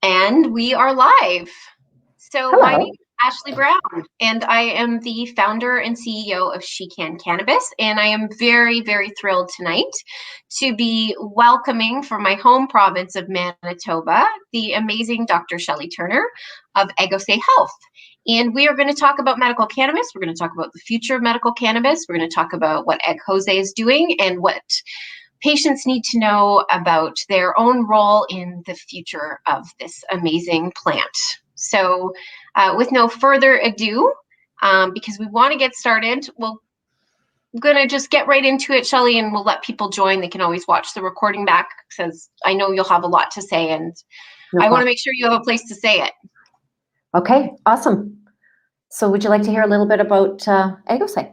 And we are live. So my name Hello. is Ashley Brown, and I am the founder and CEO of She Can Cannabis. And I am very, very thrilled tonight to be welcoming from my home province of Manitoba, the amazing Dr. Shelley Turner of Ekosi Health. And we are going to talk about medical cannabis. We're going to talk about the future of medical cannabis. We're going to talk about what Ekosi is doing and what patients need to know about their own role in the future of this amazing plant. So with no further ado, because we want to get started, we're going to just get right into it, Shelley, and we'll let people join. They can always watch the recording back because I know you'll have a lot to say, and No I want to problem. make sure you have a place to say it. Okay, awesome. So would you like to hear a little bit about Ekosi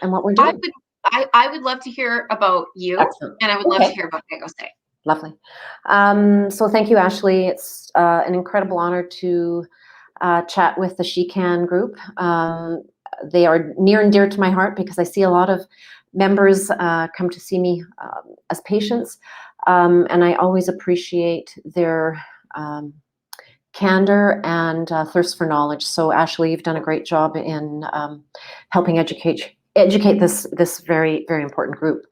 and what we're I doing? would I would love to hear about you, Excellent. and I would love to Okay, hear about Ekosi. lovely. So thank you, Ashley. It's an incredible honor to chat with the She Can group. They are near and dear to my heart because I see a lot of members come to see me as patients, and I always appreciate their candor and thirst for knowledge. So, Ashley, you've done a great job in helping educate this very, very important group.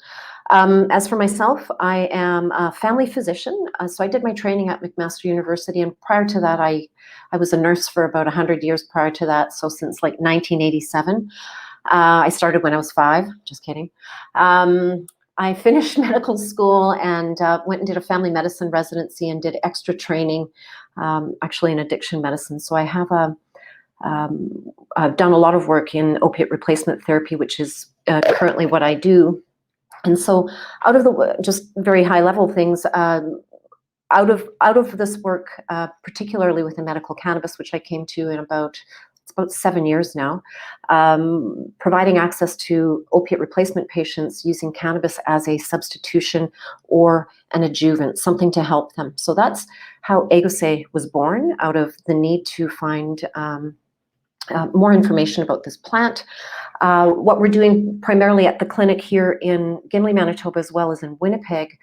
As for myself, I am a family physician. So I did my training at McMaster University, and prior to that, I was a nurse for about 100 years prior to that. So since like 1987, I started when I was 5. Just kidding. I finished medical school and went and did a family medicine residency and did extra training, actually in addiction medicine. So I have I've done a lot of work in opiate replacement therapy, which is currently what I do. And so, out of the just very high level things, out of this work, particularly with the medical cannabis, which I came to in about 7 years now, providing access to opiate replacement patients using cannabis as a substitution or an adjuvant, something to help them. So that's how Ekosi was born, out of the need to find more information about this plant. What we're doing primarily at the clinic here in Gimli, Manitoba, as well as in Winnipeg,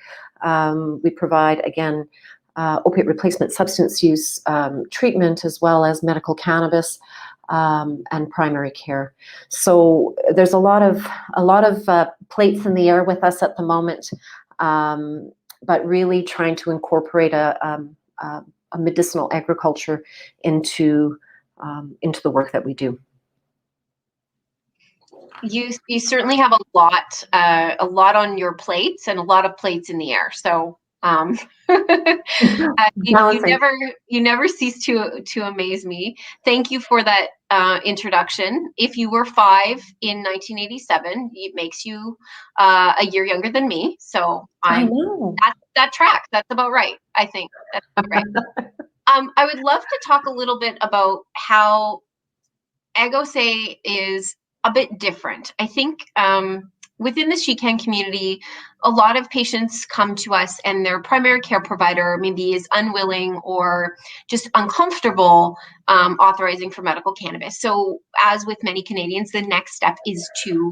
we provide, again, opiate replacement substance use treatment, as well as medical cannabis and primary care. So there's a lot of plates in the air with us at the moment, but really trying to incorporate a medicinal agriculture into the work that we do. You certainly have a lot on your plates and a lot of plates in the air. So you never cease to amaze me. Thank you for that introduction. If you were 5 in 1987, it makes you a year younger than me. So I know. that tracks. That's about right. I think that's about right. I would love to talk a little bit about how Ekosi is a bit different. I think within the She Can community, a lot of patients come to us and their primary care provider maybe is unwilling or just uncomfortable authorizing for medical cannabis. So as with many Canadians, the next step is to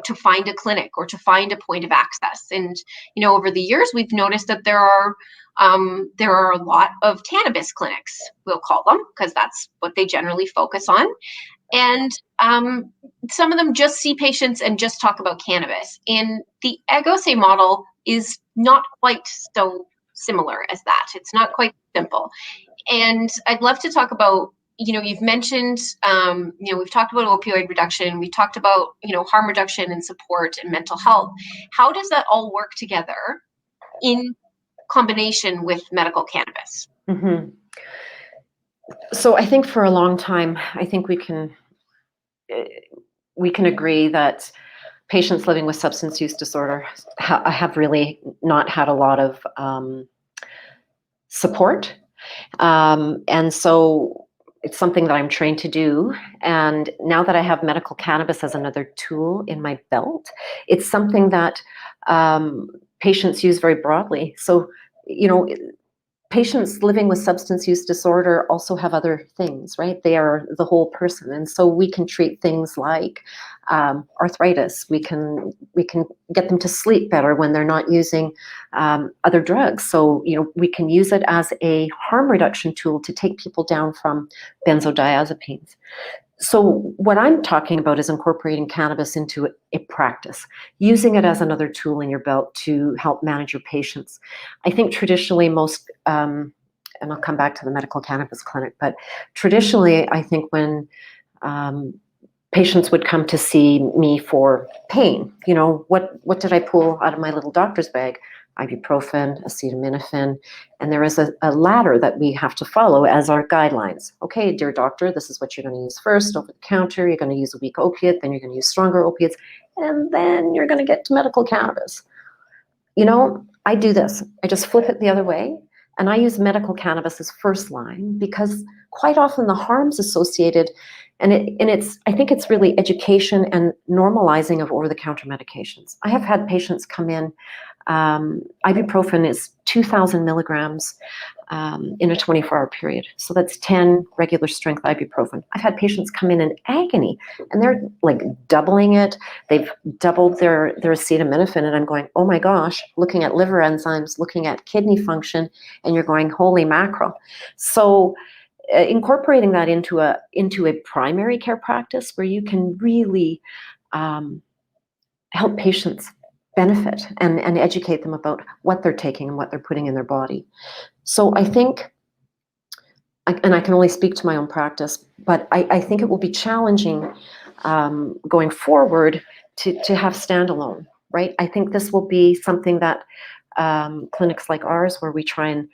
to find a clinic or to find a point of access. And, over the years, we've noticed that there are a lot of cannabis clinics, we'll call them, because that's what they generally focus on. And some of them just see patients and just talk about cannabis. And the Ekosi model is not quite so similar as that. It's not quite simple. And I'd love to talk about, you've mentioned, we've talked about opioid reduction. We've talked about, harm reduction and support and mental health. How does that all work together in combination with medical cannabis? Mm-hmm. So I think for a long time, I think we can agree that patients living with substance use disorder have really not had a lot of support. And so it's something that I'm trained to do. And now that I have medical cannabis as another tool in my belt, it's something that patients use very broadly. So, patients living with substance use disorder also have other things, right? They are the whole person, and so we can treat things like arthritis. We can get them to sleep better when they're not using other drugs. So we can use it as a harm reduction tool to take people down from benzodiazepines. So what I'm talking about is incorporating cannabis into a practice, using it as another tool in your belt to help manage your patients. I think traditionally and I'll come back to the medical cannabis clinic, but traditionally I think when patients would come to see me for pain, what did I pull out of my little doctor's bag? Ibuprofen, acetaminophen, and there is a ladder that we have to follow as our guidelines. Okay, dear doctor, this is what you're going to use first over the counter. You're going to use a weak opiate, then you're going to use stronger opiates, and then you're going to get to medical cannabis. I do this. I just flip it the other way, and I use medical cannabis as first line because quite often the harms associated, I think it's really education and normalizing of over-the-counter medications. I have had patients come in. Ibuprofen is 2,000 milligrams in a 24-hour period. So that's 10 regular strength ibuprofen. I've had patients come in agony, and they're like doubling it. They've doubled their acetaminophen, and I'm going, oh my gosh, looking at liver enzymes, looking at kidney function, and you're going, holy mackerel. So incorporating that into a primary care practice where you can really help patients benefit and educate them about what they're taking and what they're putting in their body. So I think, and I can only speak to my own practice, but I think it will be challenging going forward to have standalone, right? I think this will be something that clinics like ours, where we try and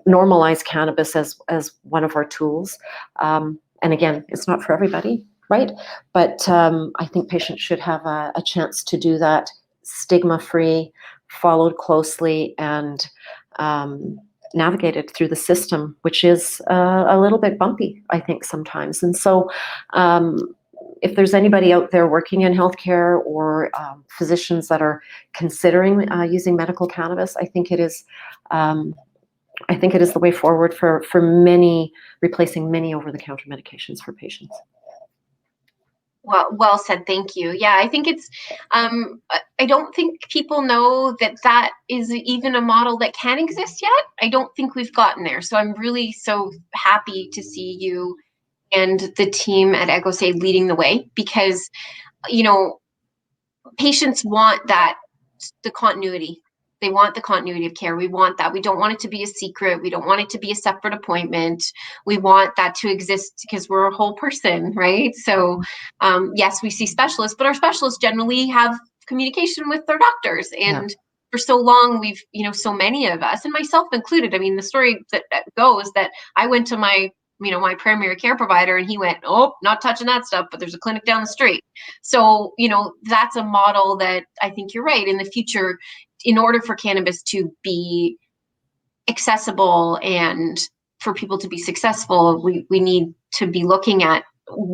normalize cannabis as one of our tools. And again, it's not for everybody, right? But I think patients should have a chance to do that stigma-free, followed closely, and navigated through the system, which is a little bit bumpy, I think, sometimes. And so if there's anybody out there working in healthcare or physicians that are considering using medical cannabis, I think it is the way forward for replacing many over-the-counter medications for patients. Well said. Thank you. Yeah, I think it's, I don't think people know that is even a model that can exist yet. I don't think we've gotten there. So I'm really so happy to see you and the team at Ekosi leading the way, because, patients want the continuity. They want the continuity of care. We want that. We don't want it to be a secret. We don't want it to be a separate appointment. We want that to exist because we're a whole person, right? So yes, we see specialists, but our specialists generally have communication with their doctors. And for so long, we've, so many of us, and myself included, I mean, the story that goes that I went to my primary care provider, and he went, oh, not touching that stuff, but there's a clinic down the street. So, that's a model that I think you're right. In the future, in order for cannabis to be accessible and for people to be successful, we need to be looking at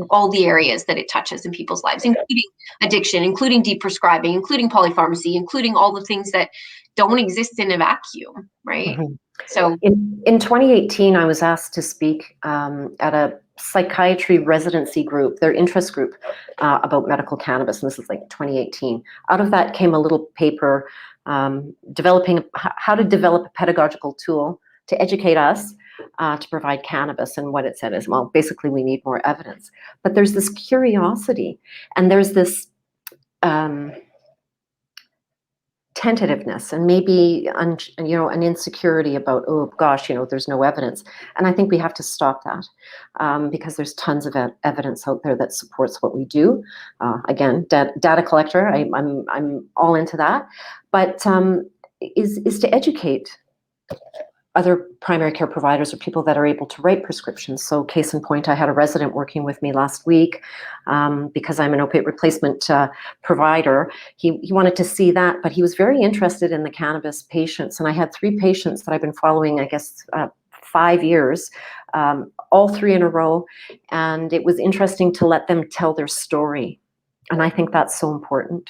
all the areas that it touches in people's lives, including addiction, including deprescribing, including polypharmacy, including all the things that don't exist in a vacuum, right? Mm-hmm. So in 2018, I was asked to speak at a psychiatry residency group, their interest group, about medical cannabis, and this is like 2018. Out of that came a little paper developing how to develop a pedagogical tool to educate us to provide cannabis. And what it said is, well, basically we need more evidence. But there's this curiosity, and there's this tentativeness, and maybe an insecurity about, oh gosh, there's no evidence. And I think we have to stop that because there's tons of evidence out there that supports what we do. Again, data collector, I'm all into that. But is to educate other primary care providers or people that are able to write prescriptions. So case in point, I had a resident working with me last week because I'm an opiate replacement provider. He wanted to see that, but he was very interested in the cannabis patients. And I had 3 patients that I've been following, I guess, 5 years, all 3 in a row. And it was interesting to let them tell their story. And I think that's so important.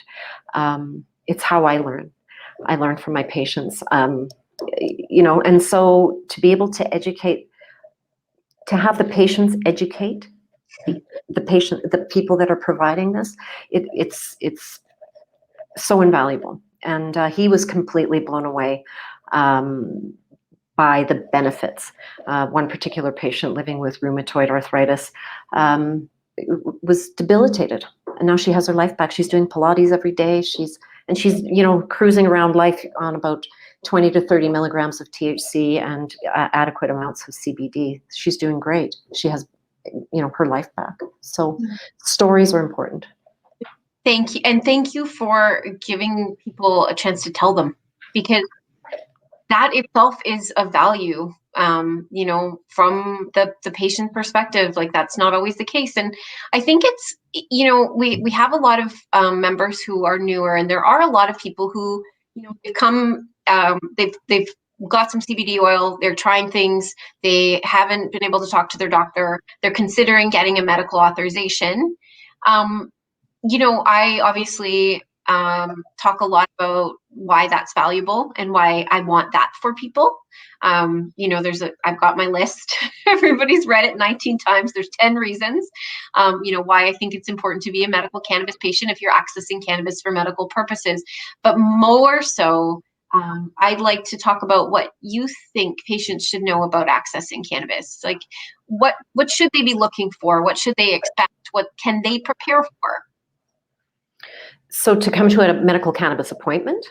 It's how I learn. I learn from my patients. And so to be able to educate, to have the patients educate the people that are providing this, it's so invaluable. And he was completely blown away by the benefits. One particular patient living with rheumatoid arthritis was debilitated, and now she has her life back. She's doing Pilates every day. She's cruising around life on about 20 to 30 milligrams of THC and adequate amounts of CBD. She's doing great. She has, her life back. So stories are important. Thank you. And thank you for giving people a chance to tell them, because that itself is of value. From the patient perspective, like that's not always the case. And I think it's, we have a lot of members who are newer, and there are a lot of people who, they've come, they've got some CBD oil, they're trying things, they haven't been able to talk to their doctor, they're considering getting a medical authorization. I obviously talk a lot about why that's valuable and why I want that for people. I've got my list. Everybody's read it 19 times. There's 10 reasons, why I think it's important to be a medical cannabis patient if you're accessing cannabis for medical purposes. But more so, I'd like to talk about what you think patients should know about accessing cannabis. Like, what should they be looking for? What should they expect? What can they prepare for? So to come to a medical cannabis appointment?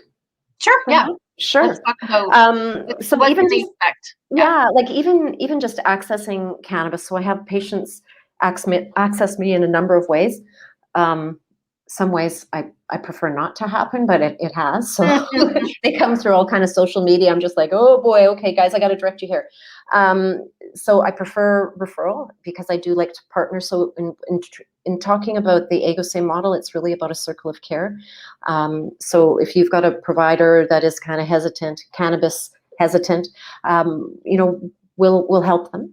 Sure. Yeah. Sure. Let's talk about so what even they just, expect. Yeah, like even just accessing cannabis. So I have patients access me in a number of ways. Some ways I prefer not to happen, but it has. So they come through all kind of social media. I'm just like, oh boy, okay, guys, I got to direct you here. So I prefer referral because I do like to partner. So in talking about the Ekosi model, it's really about a circle of care. So if you've got a provider that is kind of hesitant, cannabis hesitant, we'll help them.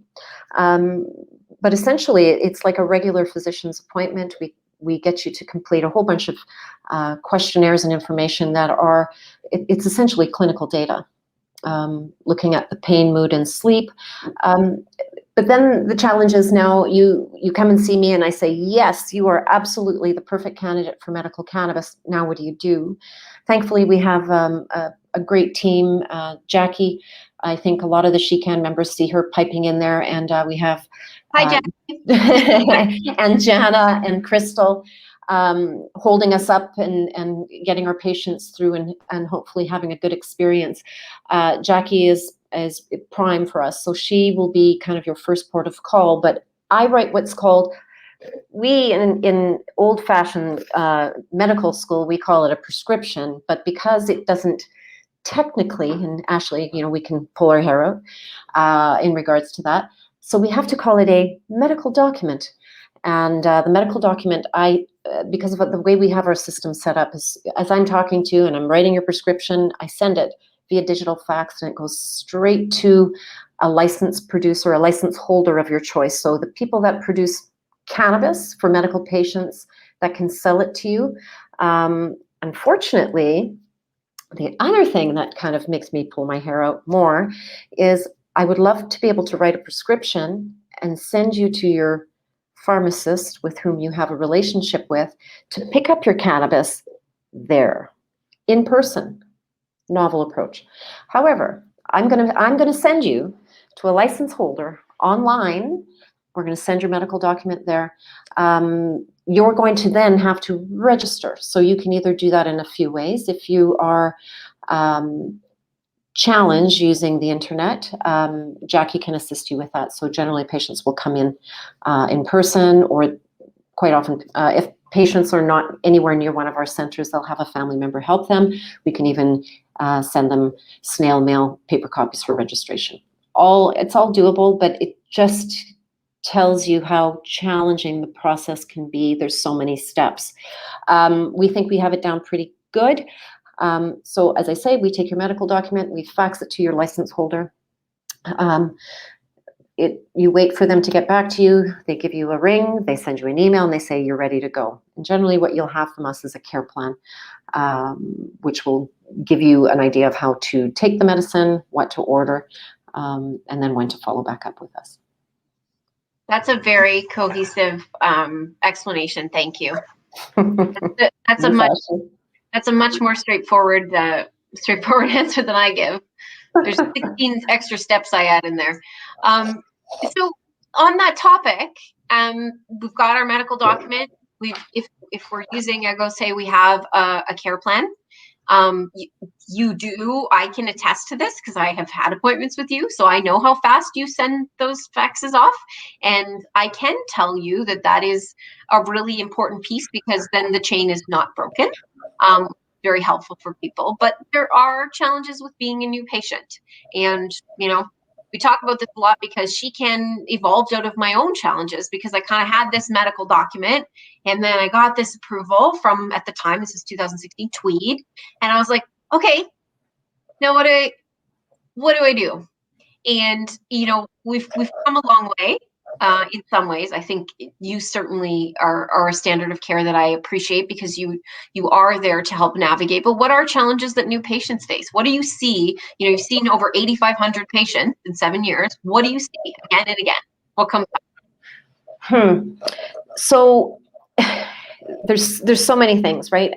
But essentially, it's like a regular physician's appointment. We get you to complete a whole bunch of questionnaires and information that are, it's essentially clinical data, looking at the pain, mood, and sleep. But then the challenge is now you come and see me and I say, yes, you are absolutely the perfect candidate for medical cannabis. Now what do you do? Thankfully, we have a great team. Jackie, I think a lot of the SheCan members see her piping in there, and we have Hi, Jackie. and Jana and Crystal holding us up and getting our patients through and hopefully having a good experience. Jackie is prime for us, so she will be kind of your first port of call. But I write what's called, we in old-fashioned medical school, we call it a prescription, but because it doesn't technically, and Ashley, we can pull our hair out in regards to that. So we have to call it a medical document. And the medical document, because of the way we have our system set up, is as I'm talking to you and I'm writing your prescription, I send it via digital fax, and it goes straight to a licensed producer, a license holder of your choice. So the people that produce cannabis for medical patients that can sell it to you. Unfortunately, the other thing that kind of makes me pull my hair out more is I would love to be able to write a prescription and send you to your pharmacist with whom you have a relationship with to pick up your cannabis there in person. Novel approach. However, I'm gonna send you to a license holder online. We're going to send your medical document there. You're going to then have to register. So you can either do that in a few ways. If you are challenged using the internet, Jackie can assist you with that. So generally patients will come in person, or quite often, if patients are not anywhere near one of our centers, they'll have a family member help them. We can even send them snail mail paper copies for registration. It's all doable, but it just tells you how challenging the process can be. There's so many steps. We think we have it down pretty good. So as I say, we take your medical document, we fax it to your license holder. You wait for them to get back to you. They give you a ring, they send you an email, and they say you're ready to go. And generally what you'll have from us is a care plan, which will give you an idea of how to take the medicine, what to order, and then when to follow back up with us. That's a very cohesive explanation. Thank you. That's a much more straightforward answer than I give. There's 16 extra steps I add in there. So on that topic, we've got our medical document. If we're using Ekosi, we have a care plan. You do, I can attest to this because I have had appointments with you, so I know how fast you send those faxes off. And I can tell you that is a really important piece, because then the chain is not broken. Very helpful for people. But there are challenges with being a new patient. And, we talk about this a lot because she evolved out of my own challenges, because I kind of had this medical document, and then I got this approval from, at the time, this is 2016, Tweed. And I was like, okay, now what do I do? And, we've come a long way. In some ways, I think you certainly are a standard of care that I appreciate, because you are there to help navigate. But what are challenges that new patients face? What do you see? You've seen over 8,500 patients in 7 years. What do you see again and again? What comes up? So there's so many things, right?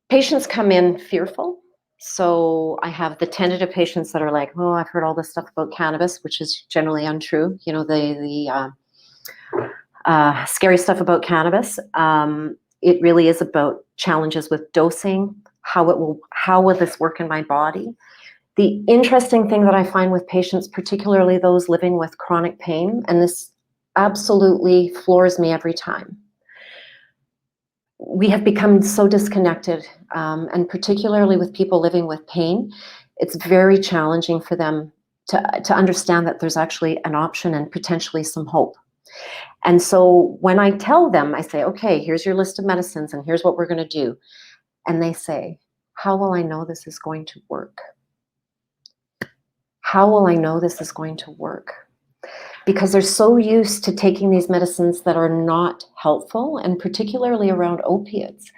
Patients come in fearful. So I have the tentative patients that are like, oh, I've heard all this stuff about cannabis, which is generally untrue. The scary stuff about cannabis. It really is about challenges with dosing, how will this work in my body? The interesting thing that I find with patients, particularly those living with chronic pain, and this absolutely floors me every time, we have become so disconnected, and particularly with people living with pain, it's very challenging for them to understand that there's actually an option and potentially some hope. And so when I tell them, I say, okay, here's your list of medicines and here's what we're going to do. And they say, how will I know this is going to work? How will I know this is going to work? Because they're so used to taking these medicines that are not helpful, and particularly around opiates.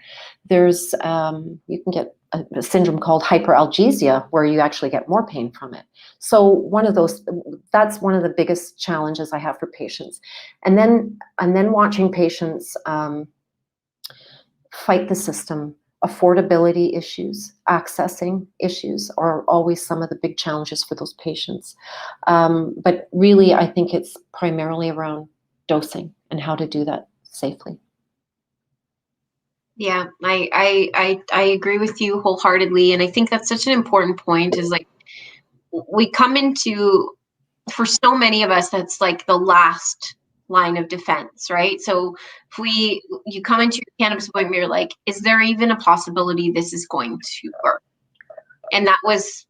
There's, you can get a syndrome called hyperalgesia, where you actually get more pain from it. So that's one of the biggest challenges I have for patients. And then watching patients fight the system. Affordability issues, accessing issues are always some of the big challenges for those patients. But really, I think it's primarily around dosing and how to do that safely. Yeah, I agree with you wholeheartedly. And I think that's such an important point, is like, we come into, for so many of us, that's like the last line of defense, right? So if you come into your cannabis appointment, you're like, is there even a possibility this is going to work? And that was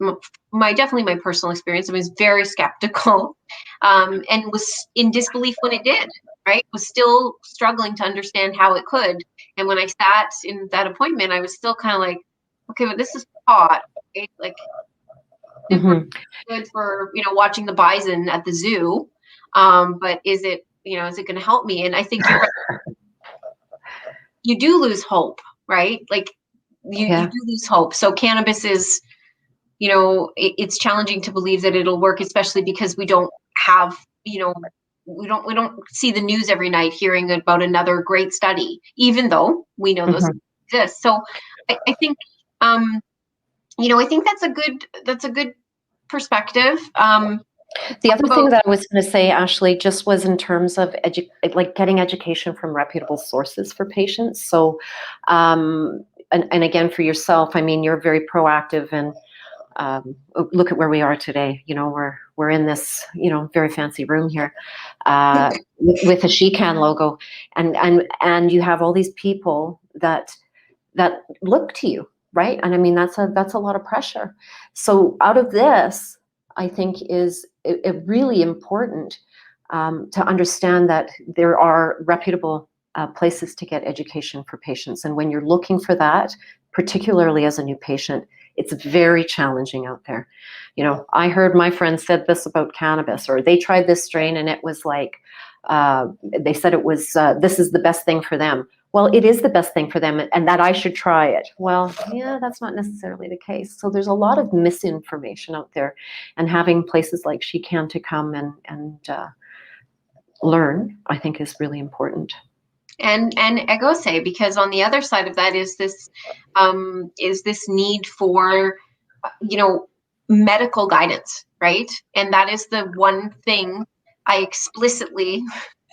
definitely my personal experience. I was very skeptical, and was in disbelief when it did, right? Was still struggling to understand how it could. And when I sat in that appointment, I was still kind of like, okay, but this is pot, right? Like, super good for, watching the bison at the zoo. But is it going to help me? And I think you're right. You do lose hope, right? Like you do lose hope. So cannabis is, it's challenging to believe that it'll work, especially because we don't have, we don't see the news every night hearing about another great study, even though we know those exist. So I think, I think that's a good perspective. The other thing that I was going to say, Ashley, just was in terms of getting education from reputable sources for patients. So, and again, for yourself, I mean, you're very proactive, and look at where we are today. We're in this, very fancy room here, with a SheCan logo, and you have all these people that look to you, right? And I mean, that's a lot of pressure. So out of this, I think is it really important to understand that there are reputable places to get education for patients. And when you're looking for that, particularly as a new patient, it's very challenging out there. I heard my friend said this about cannabis, or they tried this strain and it was like, they said it was, this is the best thing for them. Well, it is the best thing for them, and that I should try it. Well, yeah, that's not necessarily the case. So there's a lot of misinformation out there, and having places like She Can to come and learn, I think, is really important. And Ekose, because on the other side of that is this need for medical guidance, right? And that is the one thing I explicitly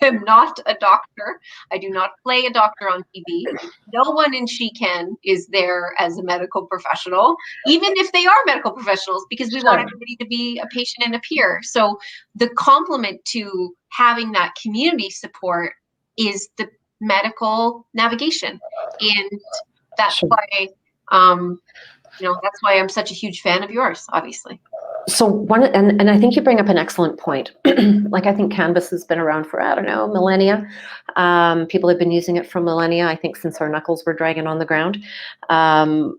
am not a doctor. I do not play a doctor on TV. No one in She Can is there as a medical professional, even if they are medical professionals, because we want everybody to be a patient and a peer. So the complement to having that community support is the medical navigation. And that's why that's why I'm such a huge fan of yours, obviously. So and I think you bring up an excellent point. Like, I think cannabis has been around for, I don't know, millennia. People have been using it for millennia, I think, since our knuckles were dragging on the ground. I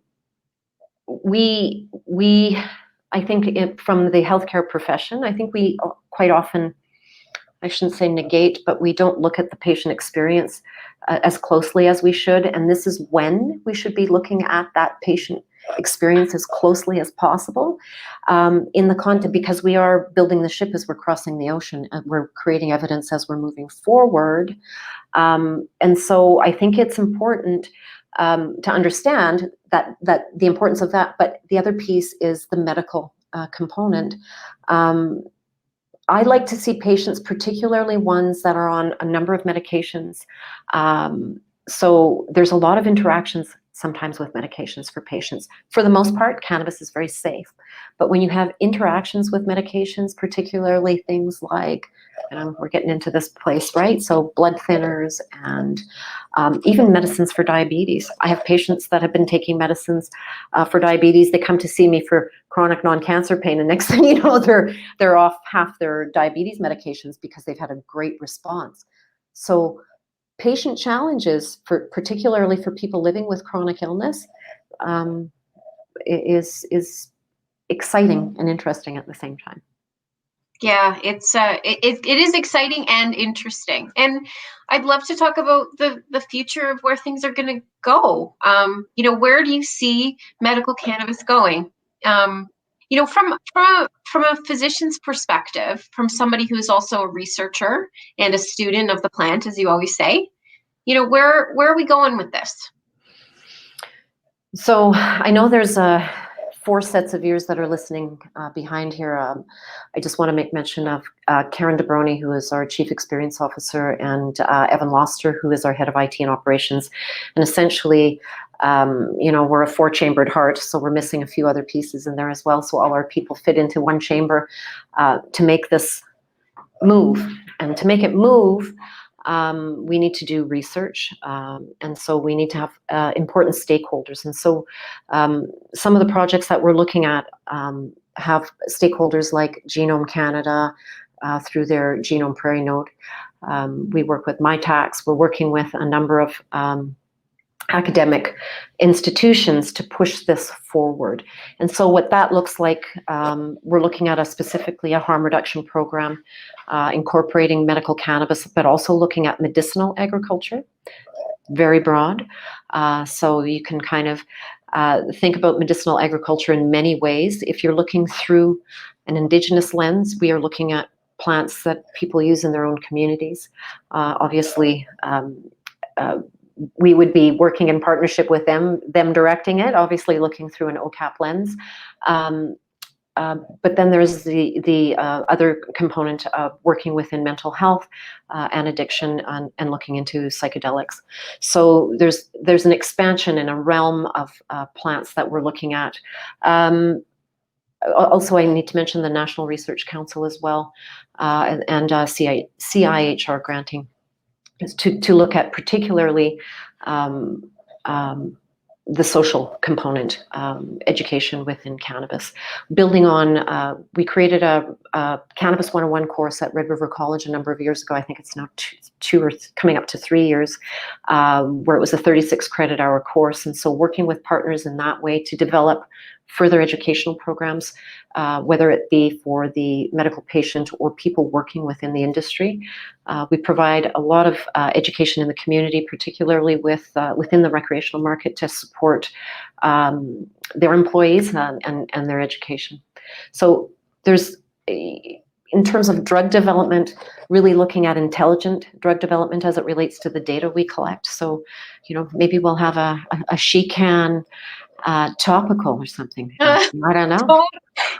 think from the healthcare profession, I think we quite often, I shouldn't say negate, but we don't look at the patient experience as closely as we should. And this is when we should be looking at that patient experience as closely as possible, in the content, because we are building the ship as we're crossing the ocean, and we're creating evidence as we're moving forward. And so I think it's important to understand that the importance of that. But the other piece is the medical component. I like to see patients, particularly ones that are on a number of medications. So there's a lot of interactions sometimes with medications for patients. For the most part, cannabis is very safe. But when you have interactions with medications, particularly things like, we're getting into this place, right? So blood thinners and even medicines for diabetes. I have patients that have been taking medicines for diabetes. They come to see me for chronic non-cancer pain, and next thing you know, they're off half their diabetes medications because they've had a great response. So patient challenges, particularly for people living with chronic illness, is exciting and interesting at the same time. Yeah, it is exciting and interesting, and I'd love to talk about the future of where things are going to go. Where do you see medical cannabis going? From a physician's perspective, from somebody who's also a researcher and a student of the plant, as you always say, where are we going with this? So I know there's 4 sets of ears that are listening behind here. I just want to make mention of Karen DeBroni, who is our Chief Experience Officer, and Evan Loster, who is our Head of IT and Operations. And essentially, we're a 4-chambered heart, so we're missing a few other pieces in there as well. So all our people fit into one chamber to make this move. And to make it move, we need to do research, and so we need to have important stakeholders. And so some of the projects that we're looking at have stakeholders like Genome Canada through their Genome Prairie Node. We work with MyTax. We're working with a number of academic institutions to push this forward. And so what that looks like, we're looking at specifically a harm reduction program incorporating medical cannabis, but also looking at medicinal agriculture, very broad. So you can kind of think about medicinal agriculture in many ways. If you're looking through an Indigenous lens, we are looking at plants that people use in their own communities. Obviously, we would be working in partnership with them directing it, obviously looking through an OCAP lens. But then there's the other component of working within mental health and addiction and looking into psychedelics. So there's an expansion in a realm of plants that we're looking at. Also, I need to mention the National Research Council as well, and CIHR granting, is to look at particularly the social component, education within cannabis. Building on, we created a Cannabis 101 course at Red River College a number of years ago. I think it's now two or coming up to 3 years, where it was a 36 credit hour course. And so working with partners in that way to develop further educational programs, whether it be for the medical patient or people working within the industry. We provide a lot of education in the community, particularly within the recreational market, to support their employees and their education. So there's, in terms of drug development, really looking at intelligent drug development as it relates to the data we collect. So, maybe we'll have a she-can topical or something. I don't know.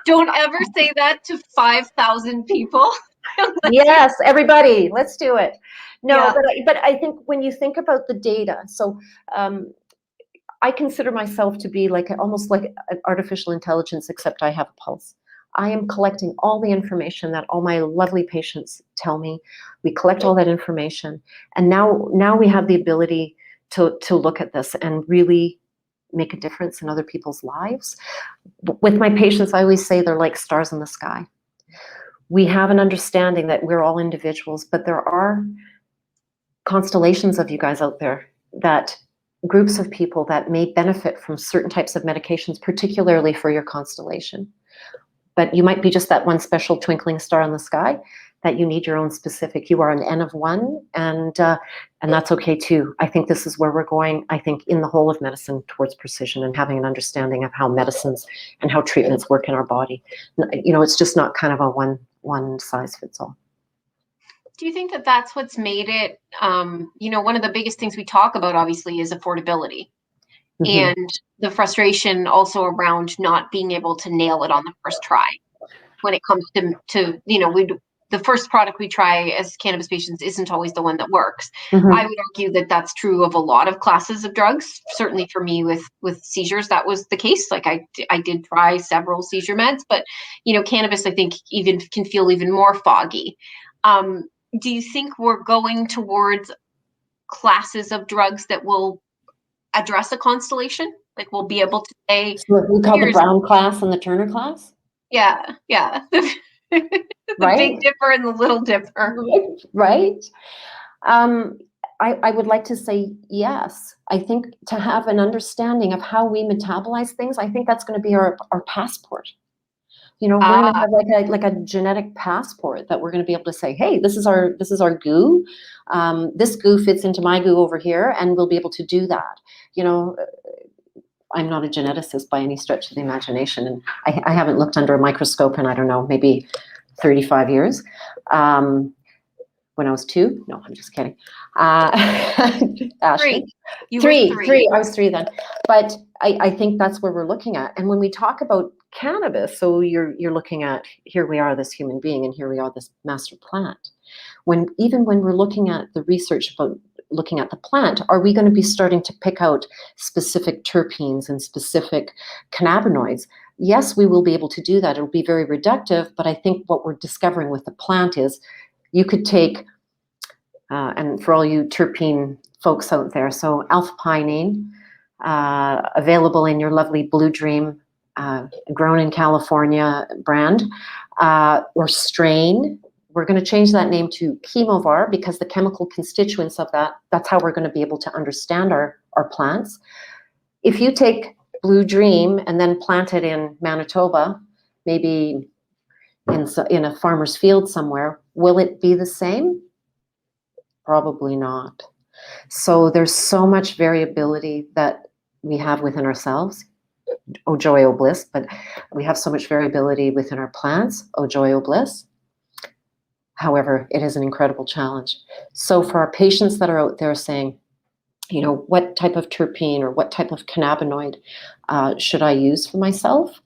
Don't ever say that to 5,000 people. Yes, everybody, let's do it. No, Yeah. but I think when you think about the data, so I consider myself to be almost like an artificial intelligence, except I have a pulse. I am collecting all the information that all my lovely patients tell me. We collect all that information, and now we have the ability to look at this and really make a difference in other people's lives. With my patients, I always say they're like stars in the sky. We have an understanding that we're all individuals, but there are constellations of you guys out there, that groups of people that may benefit from certain types of medications, particularly for your constellation. But you might be just that one special twinkling star in the sky, that you need your own specific. You are an N of one, and that's okay too. I think this is where we're going. I think in the whole of medicine towards precision and having an understanding of how medicines and how treatments work in our body. It's just not kind of a one size fits all. Do you think that that's what's made it, one of the biggest things we talk about, obviously, is affordability. Mm-hmm. And the frustration also around not being able to nail it on the first try when it comes to the first product we try as cannabis patients isn't always the one that works. Mm-hmm. I would argue that that's true of a lot of classes of drugs. Certainly for me with seizures, that was the case. Like I did try several seizure meds, but cannabis, I think, even can feel even more foggy. Do you think we're going towards classes of drugs that will address a constellation? Like we'll be able to say, so we call the Brown class and the Turner class? Yeah. The right? Big Dipper and the Little Dipper. Right. I would like to say yes. I think to have an understanding of how we metabolize things, I think that's going to be our passport. We're going to have like a genetic passport that we're going to be able to say, hey, this is our goo. This goo fits into my goo over here, and we'll be able to do that. I'm not a geneticist by any stretch of the imagination, and I haven't looked under a microscope in, I don't know, maybe 35 years. When I was 2, no, I'm just kidding. Ashley, three. I was 3 then, but I think that's where we're looking at. And when we talk about cannabis, so you're looking at, here we are, this human being, and here we are, this master plant. When we're looking at the research about looking at the plant, are we going to be starting to pick out specific terpenes and specific cannabinoids? Yes, we will be able to do that. It'll be very reductive, but I think what we're discovering with the plant is you could take, and for all you terpene folks out there, so alpha-pinene, available in your lovely Blue Dream, grown in California brand, or strain. We're going to change that name to Chemovar because the chemical constituents of that's how we're going to be able to understand our plants. If you take Blue Dream and then plant it in Manitoba, maybe in a farmer's field somewhere, will it be the same? Probably not. So there's so much variability that we have within ourselves. Oh joy, oh bliss, but we have so much variability within our plants. Oh joy, oh bliss. However, it is an incredible challenge. So for our patients that are out there saying, what type of terpene or what type of cannabinoid should I use for myself?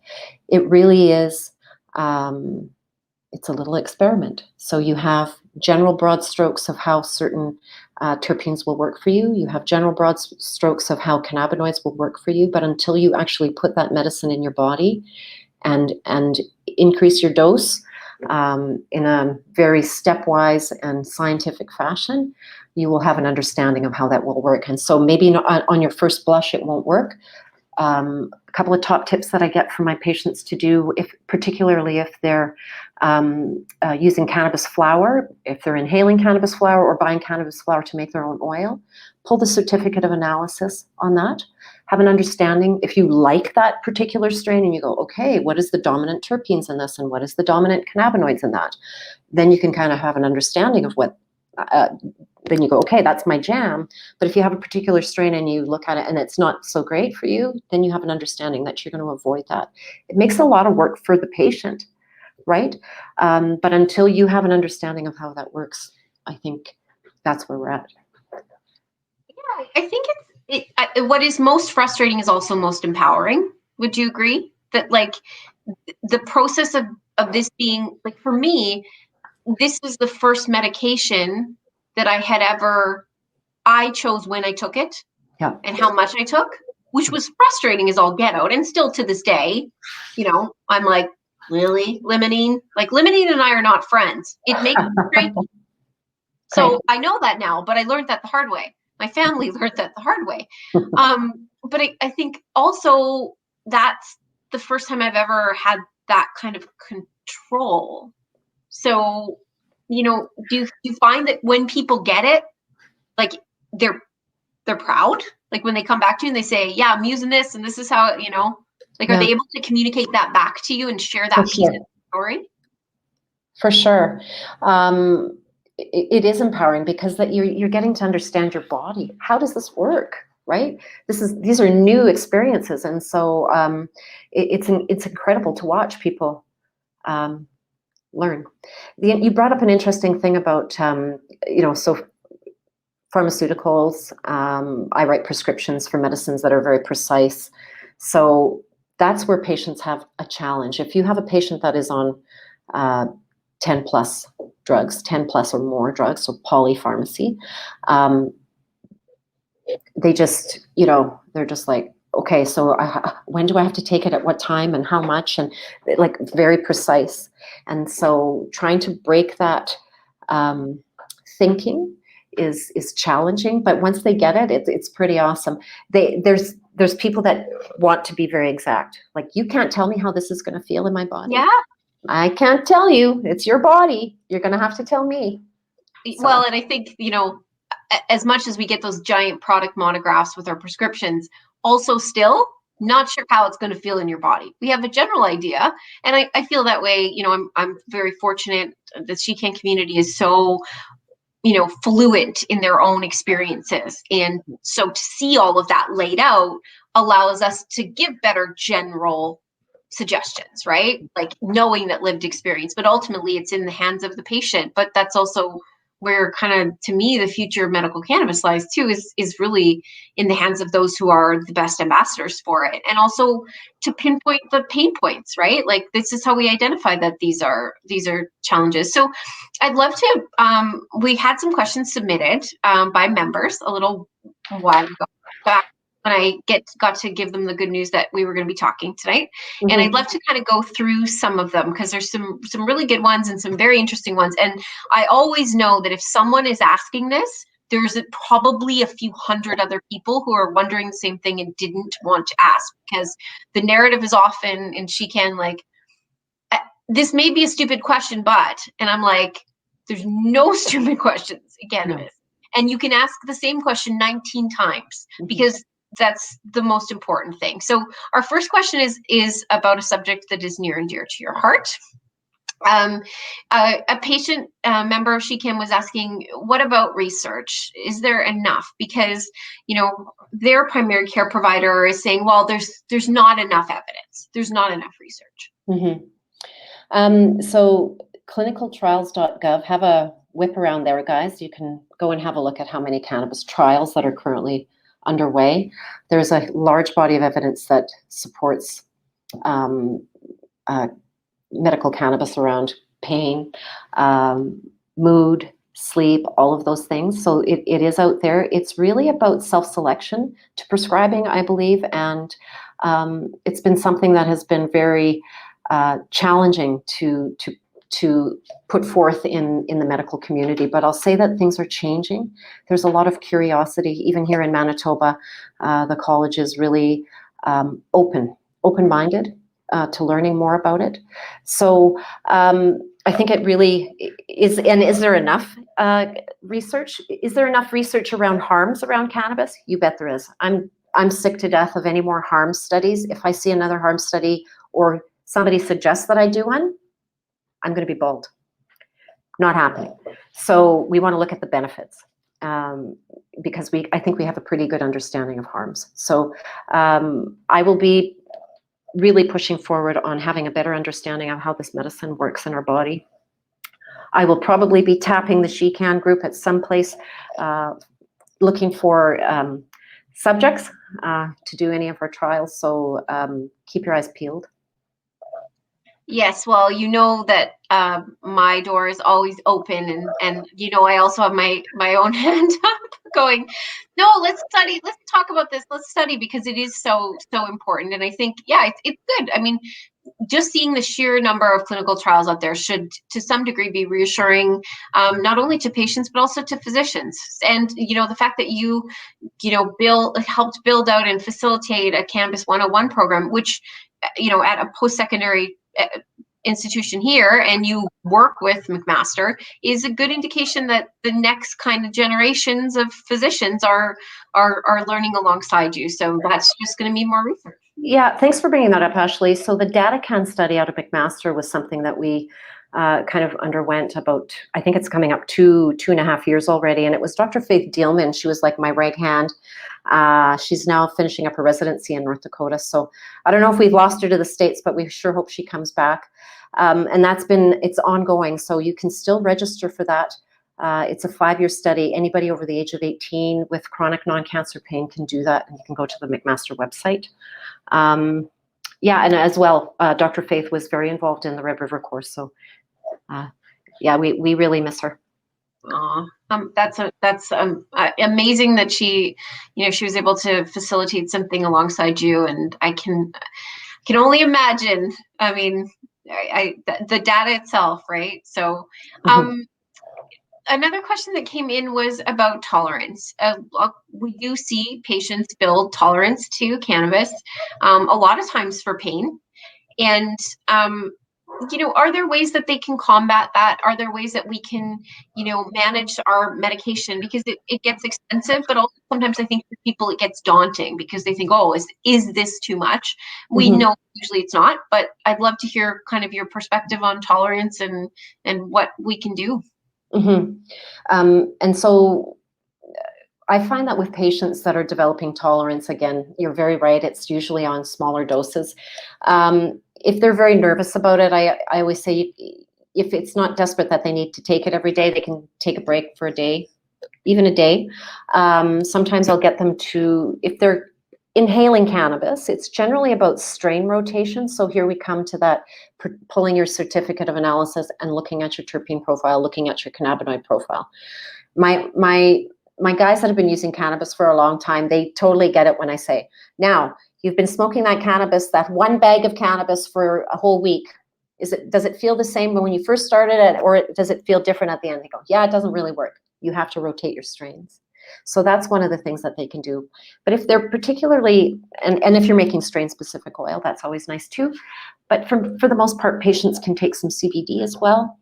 It really is, it's a little experiment. So you have general broad strokes of how certain terpenes will work for you. You have general broad strokes of how cannabinoids will work for you. But until you actually put that medicine in your body and increase your dose in a very stepwise and scientific fashion, you will have an understanding of how that will work. And so maybe on your first blush, it won't work. A couple of top tips that I get from my patients to do, particularly if they're using cannabis flower, if they're inhaling cannabis flower or buying cannabis flower to make their own oil, pull the certificate of analysis on that. have an understanding. If you like that particular strain and you go, okay, what is the dominant terpenes in this and what is the dominant cannabinoids in that? Then you can kind of have an understanding of what, then you go, okay, that's my jam. But if you have a particular strain and you look at it and it's not so great for you, then you have an understanding that you're going to avoid that. It makes a lot of work for the patient, right? But until you have an understanding of how that works, I think that's where we're at. Yeah, I think what is most frustrating is also most empowering. Would you agree that like the process of this being like, for me, this is the first medication that I chose when I took it, Yeah. and how much I took, which was frustrating as all get out. And still to this day, I'm like, really, limonene? Like, limonene and I are not friends. It makes me cranky. So Right. I know that now, but I learned that the hard way. My family learned that the hard way. But I think also that's the first time I've ever had that kind of control. So, do you find that when people get it, like they're proud? Like when they come back to you and they say, yeah, I'm using this and this is how, like, are Yeah, they able to communicate that back to you and share for that piece of sure. the story? For sure. It is empowering because that you're getting to understand your body. How does this work, right? These are new experiences, and so it's incredible to watch people learn. You brought up an interesting thing about so pharmaceuticals. I write prescriptions for medicines that are very precise, so that's where patients have a challenge. If you have a patient that is on 10 plus drugs, 10 plus or more drugs, so polypharmacy, they just, they're just like, okay, so when do I have to take it at what time and how much, and like very precise. And so trying to break that thinking is challenging, but once they get it, it's pretty awesome. There's people that want to be very exact. Like, you can't tell me how this is going to feel in my body. Yeah. I can't tell you. It's your body. You're going to have to tell me. Well, and I think, as much as we get those giant product monographs with our prescriptions, also still not sure how it's going to feel in your body. We have a general idea. And I feel that way. I'm very fortunate. The Shecan community is so, fluent in their own experiences. And so to see all of that laid out allows us to give better general suggestions, right? Like knowing that lived experience, but ultimately it's in the hands of the patient. But that's also where kind of, to me, the future of medical cannabis lies too, is really in the hands of those who are the best ambassadors for it. And also to pinpoint the pain points, right? Like, this is how we identify that these are challenges. So I'd love to, we had some questions submitted by members a little while ago, back when I got to give them the good news that we were going to be talking tonight. Mm-hmm. And I'd love to kind of go through some of them, because there's some really good ones and some very interesting ones. And I always know that if someone is asking this, there's probably a few hundred other people who are wondering the same thing and didn't want to ask, because the narrative is often, and Shecan, like, this may be a stupid question, but, and I'm like, there's no stupid questions in cannabis. No. And you can ask the same question 19 times, because that's the most important thing. So our first question is about a subject that is near and dear to your heart. A patient member of Shecan was asking, what about research? Is there enough? Because, their primary care provider is saying, well, there's not enough evidence. There's not enough research. So clinicaltrials.gov, have a whip around there, guys. You can go and have a look at how many cannabis trials that are currently underway. There's a large body of evidence that supports medical cannabis around pain, mood, sleep, all of those things. So it is out there. It's really about self-selection to prescribing, I believe, and it's been something that has been very challenging to put forth in the medical community. But I'll say that things are changing. There's a lot of curiosity, even here in Manitoba. The college is really open-minded to learning more about it. So I think it really is. And is there enough research? Is there enough research around harms around cannabis? You bet there is. I'm I'm sick to death of any more harm studies. If I see another harm study or somebody suggests that I do one, I'm going to be bold. Not happening. So we want to look at the benefits, because I think we have a pretty good understanding of harms. So I will be really pushing forward on having a better understanding of how this medicine works in our body. I will probably be tapping the SheCan group at some place, looking for subjects to do any of our trials. So keep your eyes peeled. Yes, well, you know that my door is always open, and you know I also have my own hand up going, no, let's study, let's talk about this, let's study, because it is so important. And I think, yeah, it's good. I mean, just seeing the sheer number of clinical trials out there should to some degree be reassuring, not only to patients but also to physicians. And you know, the fact that you helped build out and facilitate a Cannabis 101 program, which at a post-secondary institution here, and you work with McMaster, is a good indication that the next kind of generations of physicians are learning alongside you. So that's just going to mean more research. Yeah, thanks for bringing that up, Ashley. So the DataCan study out of McMaster was something that we kind of underwent about, I think it's coming up 2.5 years already. And it was Dr. Faith Dealman. She was like my right hand. She's now finishing up her residency in North Dakota. So I don't know if we've lost her to the States, but we sure hope she comes back. And it's ongoing. So you can still register for that. It's a 5-year study. Anybody over the age of 18 with chronic non-cancer pain can do that. And you can go to the McMaster website. Yeah, and as well, Dr. Faith was very involved in the Red River course. So yeah, we really miss her. That's amazing that she was able to facilitate something alongside you, and I can only imagine. I mean, the data itself, right? So, another question that came in was about tolerance. We do see patients build tolerance to cannabis, a lot of times for pain, and are there ways that they can combat that? Are there ways that we can, manage our medication? Because it gets expensive, but also sometimes I think for people it gets daunting because they think, oh, is this too much? We know usually it's not, but I'd love to hear kind of your perspective on tolerance and what we can do. And so I find that with patients that are developing tolerance, again, you're very right, it's usually on smaller doses. If they're very nervous about it, I always say, if it's not desperate that they need to take it every day, they can take a break for a day, even a day. Sometimes I'll get them to, if they're inhaling cannabis, it's generally about strain rotation. So here we come to that, pulling your certificate of analysis and looking at your terpene profile, looking at your cannabinoid profile. My guys that have been using cannabis for a long time, they totally get it when I say, now, you've been smoking that cannabis, that one bag of cannabis for a whole week. Does it feel the same when you first started it, or does it feel different at the end? They go, yeah, it doesn't really work. You have to rotate your strains. So that's one of the things that they can do. But if they're particularly, and if you're making strain-specific oil, that's always nice too. But for the most part, patients can take some CBD as well,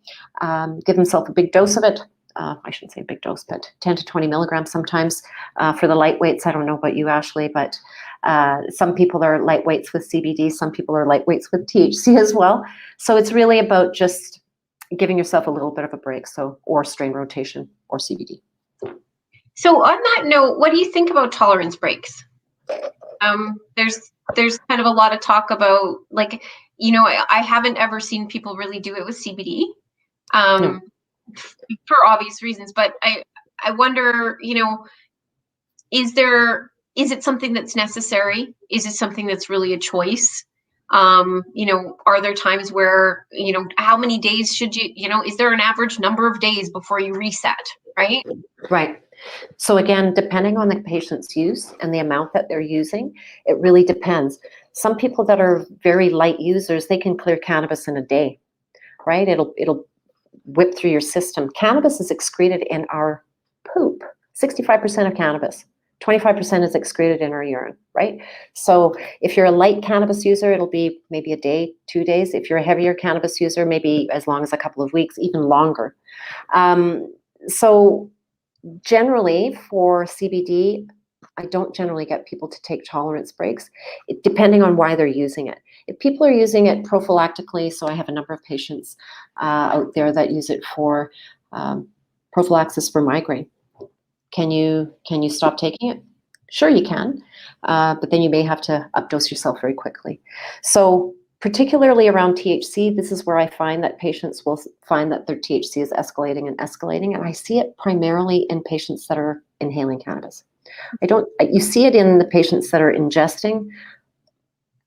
give themselves a big dose of it. I shouldn't say big dose, but 10 to 20 milligrams sometimes for the lightweights. I don't know about you, Ashley, but some people are lightweights with CBD. Some people are lightweights with THC as well. So it's really about just giving yourself a little bit of a break. So, or strain rotation or CBD. So on that note, what do you think about tolerance breaks? There's kind of a lot of talk about, like, I haven't ever seen people really do it with CBD. No. For obvious reasons, but I wonder, is it something that's necessary? Is it something that's really a choice? Are there times where, how many days should you, is there an average number of days before you reset, right? Right. So again, depending on the patient's use and the amount that they're using, it really depends. Some people that are very light users, they can clear cannabis in a day, right? It'll whip through your system. Cannabis is excreted in our poop. 65% of cannabis, 25% is excreted in our urine, right? So if you're a light cannabis user, it'll be maybe a day, 2 days. If you're a heavier cannabis user, maybe as long as a couple of weeks, even longer. So generally for CBD, I don't generally get people to take tolerance breaks, depending on why they're using it. If people are using it prophylactically, so I have a number of patients out there that use it for prophylaxis for migraine. Can you stop taking it? Sure, you can, but then you may have to updose yourself very quickly. So particularly around THC, this is where I find that patients will find that their THC is escalating and escalating, and I see it primarily in patients that are inhaling cannabis. You see it in the patients that are ingesting,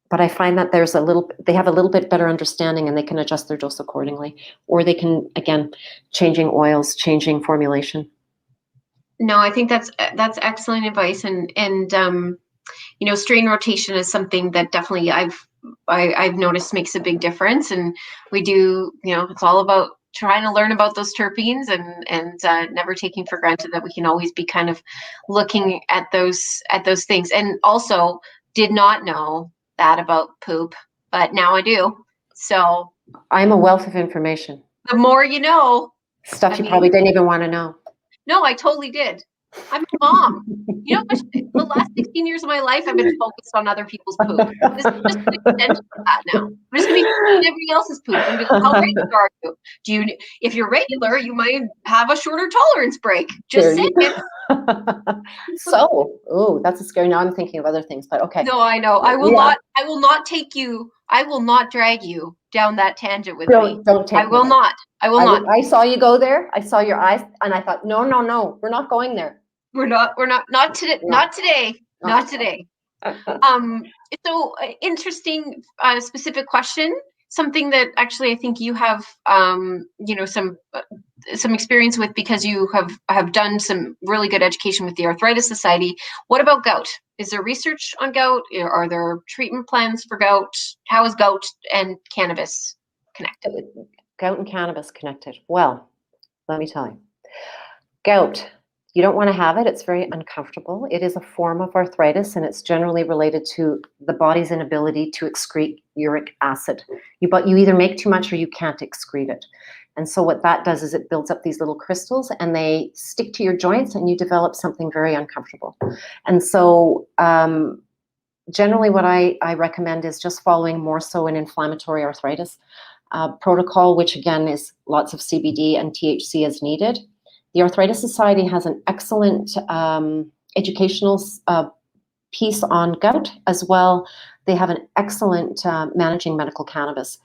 but I find that they have a little bit better understanding and they can adjust their dose accordingly, or they can, again, changing oils, changing formulation. No, I think that's excellent advice, and strain rotation is something that definitely I've noticed makes a big difference, and we do, it's all about trying to learn about those terpenes and never taking for granted that we can always be kind of looking at those things. And also did not know that about poop, but now I do. So I'm a wealth of information. The more you know. Stuff you probably didn't even want to know. No, I totally did. I'm a mom. The last 16 years of my life, I've been focused on other people's poop. This is just an extension of that now. I'm just going to be cleaning everybody else's poop and be like, how regular are you? If you're regular, you might have a shorter tolerance break. Just saying. So, that's a scary. Now I'm thinking of other things, but okay. No, I know. I will not drag you down that tangent with me. Don't take me. I will not. I saw you go there. I saw your eyes, and I thought, no, we're not going there. We're not today. Not today. Not today. So interesting, specific question. Something that actually I think you have, some experience with, because you have done some really good education with the Arthritis Society. What about gout? Is there research on gout? Are there treatment plans for gout? How is gout and cannabis connected? Gout and cannabis connected. Well, let me tell you. Gout, you don't want to have it. It's very uncomfortable. It is a form of arthritis, and it's generally related to the body's inability to excrete uric acid. You either make too much or you can't excrete it. And so what that does is it builds up these little crystals, and they stick to your joints, and you develop something very uncomfortable. And so generally what I recommend is just following more so an inflammatory arthritis protocol, which again is lots of CBD and THC as needed. The Arthritis Society has an excellent educational piece on gout as well. They have an excellent managing medical cannabis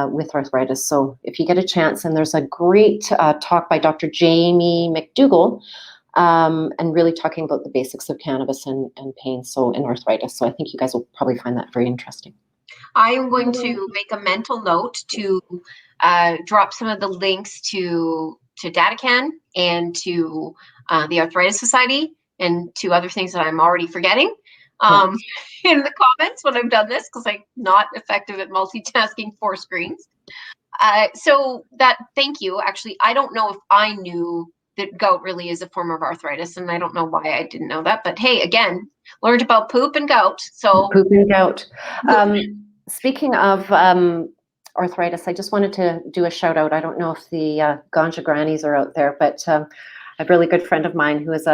with arthritis. So if you get a chance, and there's a great talk by Dr. Jamie McDougall, and really talking about the basics of cannabis and pain, so in arthritis. So I think you guys will probably find that very interesting. I am going to make a mental note to drop some of the links to DataCan and to the Arthritis Society and to other things that I'm already forgetting in the comments when I've done this, because I'm not effective at multitasking 4 screens. Thank you. Actually, I don't know if I knew that gout really is a form of arthritis, and I don't know why I didn't know that. But hey, again, learned about poop and gout. So poop and gout. Speaking of arthritis, I just wanted to do a shout out. I don't know if the ganja grannies are out there, but a really good friend of mine who is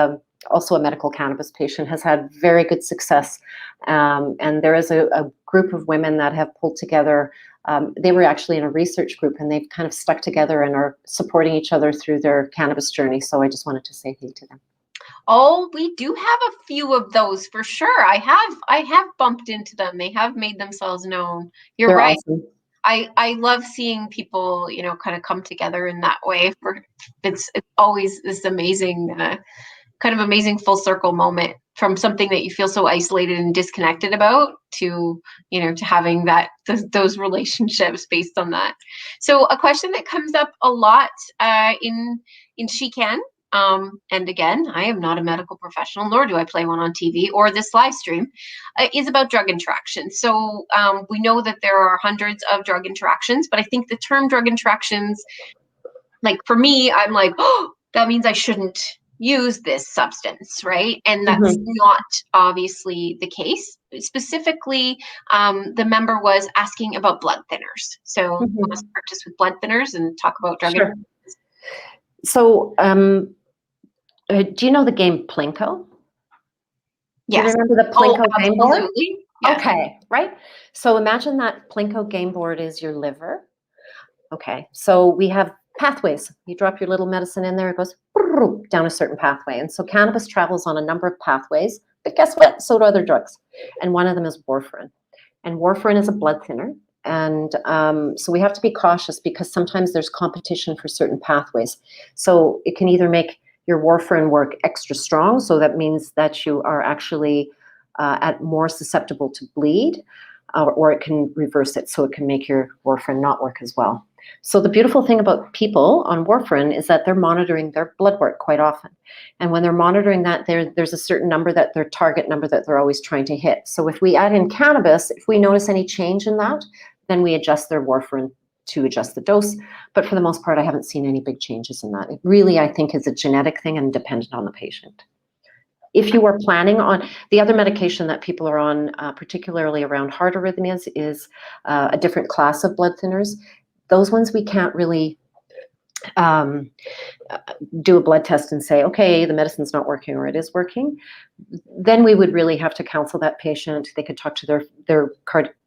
also a medical cannabis patient has had very good success. And there is a group of women that have pulled together. They were actually in a research group, and they've kind of stuck together and are supporting each other through their cannabis journey. So I just wanted to say hey to them. Oh, we do have a few of those for sure. I have bumped into them. They have made themselves known. They're right. Awesome. I love seeing people, kind of come together in that way. It's always this amazing, kind of amazing full circle moment, from something that you feel so isolated and disconnected about to having those relationships based on that. So a question that comes up a lot in She Can. And again, I am not a medical professional, nor do I play one on TV or this live stream, is about drug interactions. So we know that there are hundreds of drug interactions, but I think the term drug interactions, like for me, I'm like, oh, that means I shouldn't use this substance, right? And that's not obviously the case. Specifically, the member was asking about blood thinners. So you want to start just with blood thinners and talk about drug interactions? So do you know the game Plinko? Do you Yes. remember the Oh, Plinko game board? absolutely. Yes. Okay, right? So imagine that Plinko game board is your liver. Okay, so we have pathways. You drop your little medicine in there, it goes down a certain pathway. And so cannabis travels on a number of pathways, but guess what? So do other drugs. And one of them is warfarin. And warfarin is a blood thinner. And so we have to be cautious because sometimes there's competition for certain pathways. So it can either make your warfarin work extra strong, so that means that you are actually at more susceptible to bleed, or it can reverse it, so it can make your warfarin not work as well. So the beautiful thing about people on warfarin is that they're monitoring their blood work quite often. And when they're monitoring that, there's a certain number, that their target number, that they're always trying to hit. So if we add in cannabis, if we notice any change in that, then we adjust their warfarin to adjust the dose. But for the most part, I haven't seen any big changes in that. It really, I think, is a genetic thing and dependent on the patient. If you are planning on, the other medication that people are on, particularly around heart arrhythmias, is a different class of blood thinners. Those ones we can't really do a blood test and say, okay, the medicine's not working or it is working. Then we would really have to counsel that patient. They could talk to their